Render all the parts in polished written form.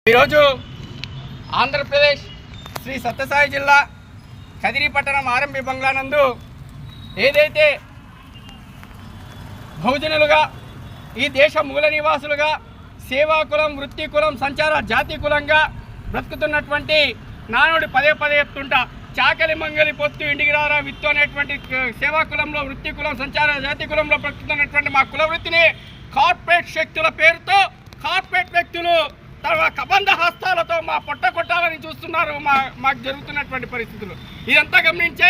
ఈరోజు ఆంధ్రప్రదేశ్ శ్రీ సత్యసాయి జిల్లా కదిరి పట్టణం ఆర్ఎంపీ బంగ్లా నందు ఏదైతే బహుజనులుగా ఈ దేశ మూల నివాసులుగా సేవా కులం, వృత్తి కులం, సంచార జాతి కులంగా బ్రతుకుతున్నటువంటి నానుడి పదే చెప్తుంటా, చాకలి మంగలి పొత్తు ఇంటికి రారా విత్తు అనేటువంటి సేవా కులంలో, వృత్తి కులం, సంచార జాతి కులంలో బ్రతుకుతున్నటువంటి మా కుల వృత్తిని కార్పొరేట్ శక్తుల పేరుతో కార్పొరేట్ వ్యక్తులు తమ కబంధ హస్తాలతో మా పొట్ట కొట్టాలని చూస్తున్నారు. మాకు జరుగుతున్నటువంటి పరిస్థితులు ఇదంతా గమనించే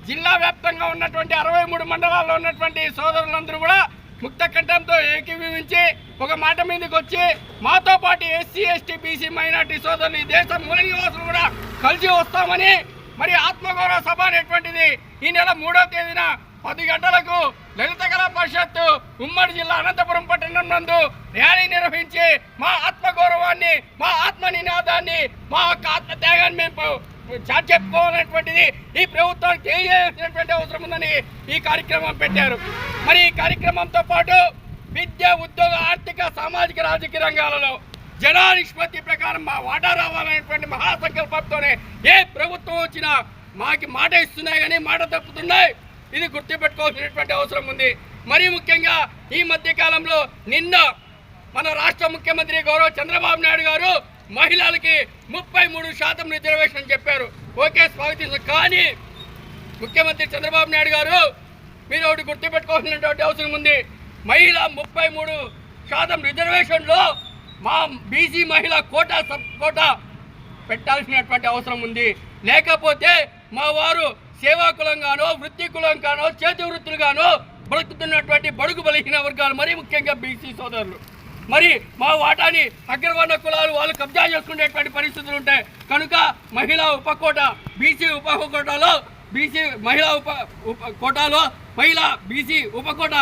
జిల్లా వ్యాప్తంగా ఉన్నటువంటి 63 మండలాల్లో ఉన్నటువంటి సోదరులందరూ కూడా ముక్త కంఠంతో ఏకీభవించి ఒక మాట మీదకి వచ్చి మాతో పాటు ఎస్సీ, ఎస్టీ, బీసీ, మైనార్టీ సోదరులు, ఈ దేశ మూల నివాసులు కూడా కలిసి వస్తామని మరి ఆత్మగౌరవ సభ అనేటువంటిది ఈ నెల 3వ తేదీన 10 గంటలకు లలిత కళా పరిషత్తు ఉమ్మడి జిల్లా అనంతపురం పట్టణం నందు ర్యాలీ నిర్వహించి మా ఆత్మగౌరవాన్ని, మా ఆత్మ నినాదాన్ని, మా యొక్క ఆత్మత్యాగాన్ని మేము చెప్పుకోవాలనేటువంటిది ఈ ప్రభుత్వానికి తెలియజేసినటువంటి అవసరం ఉందని ఈ కార్యక్రమం పెట్టారు. మరి ఈ కార్యక్రమంతో పాటు విద్య, ఉద్యోగ, ఆర్థిక, సామాజిక, రాజకీయ రంగాలలో జనా నిష్పత్తి ప్రకారం మా వాటా రావాలనేటువంటి మహాసంకల్పంతోనే ఏ ప్రభుత్వం వచ్చినా మాకి మాట ఇస్తున్నాయి కానీ మాట తప్పుతున్నాయి. ఇది గుర్తుపెట్టుకోవాల్సినటువంటి అవసరం ఉంది. మరీ ముఖ్యంగా ఈ మధ్య కాలంలో నిన్న మన రాష్ట్ర ముఖ్యమంత్రి గౌరవ చంద్రబాబు నాయుడు గారు మహిళలకి 33% రిజర్వేషన్ చెప్పారు. ఓకే, స్వాగతిస్తాం. కానీ ముఖ్యమంత్రి చంద్రబాబు నాయుడు గారు మీరు ఒకటి గుర్తుపెట్టుకోవాల్సినటువంటి అవసరం ఉంది. మహిళ 33% రిజర్వేషన్లో మా బీసీ మహిళ కోటా సబ్ కోటా పెట్టాల్సినటువంటి అవసరం ఉంది. లేకపోతే మా వారు సేవా కులంగానో, వృత్తి కులంగానో, చేతి వృత్తులుగానో బ్రతుకుతున్నటువంటి బడుగు బలహీన వర్గాలు, మరీ ముఖ్యంగా బీసీ సోదరులు, మరి మా వాటాని అగ్రవర్ణ కులాలు వాళ్ళు కబ్జా చేసుకునేటువంటి పరిస్థితులు ఉంటాయి. కనుక మహిళా ఉపకోట, బీసీ ఉపకోటాలో బీసీ మహిళా కోటాలో మహిళా బీసీ ఉపకోట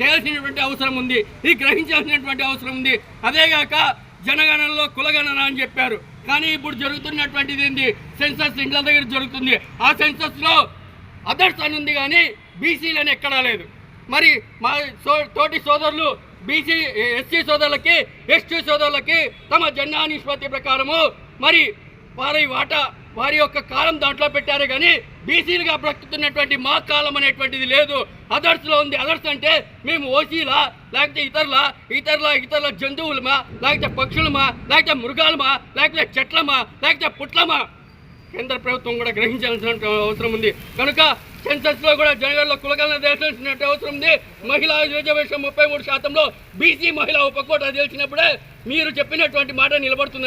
చేయాల్సినటువంటి అవసరం ఉంది. ఇది గ్రహించాల్సినటువంటి అవసరం ఉంది. అదేగాక జనగణనలో కులగణన అని చెప్పారు. కానీ ఇప్పుడు జరుగుతున్నటువంటిది ఏంటి? సెన్సస్ ఇండ్ల దగ్గర జరుగుతుంది. ఆ సెన్సస్లో అదర్స్ అని ఉంది కానీ బీసీలని ఎక్కడా లేదు. మరి మా తోటి సోదరులు బీసీ, ఎస్సీ సోదరులకి, ఎస్టీ సోదరులకి తమ జెండా నిష్పత్తి ప్రకారము మరి వారి యొక్క కాలం దాంట్లో పెట్టారు. కానీ బీసీలుగా బ్రతుకుతున్నటువంటి మా కాలం అనేటువంటిది లేదు. అదర్స్లో ఉంది. అదర్స్ అంటే మేము ఓసీలా, లేకపోతే ఇతరుల జంతువులమా, లేకపోతే పక్షులమా, లేకపోతే మృగాలమా, లేకపోతే చెట్లమా, లేకపోతే పుట్లమా? కేంద్ర ప్రభుత్వం కూడా గ్రహించాల్సిన అవసరం ఉంది. కనుక సెన్సస్లో కూడా జనగణనలో కులగణన తెలిసిన అవసరం ఉంది. మహిళా రిజర్వేషన్ 33%లో బీసీ మహిళా ఉపకోట తెలిసినప్పుడే మీరు చెప్పినటువంటి మాట నిలబడుతుంది.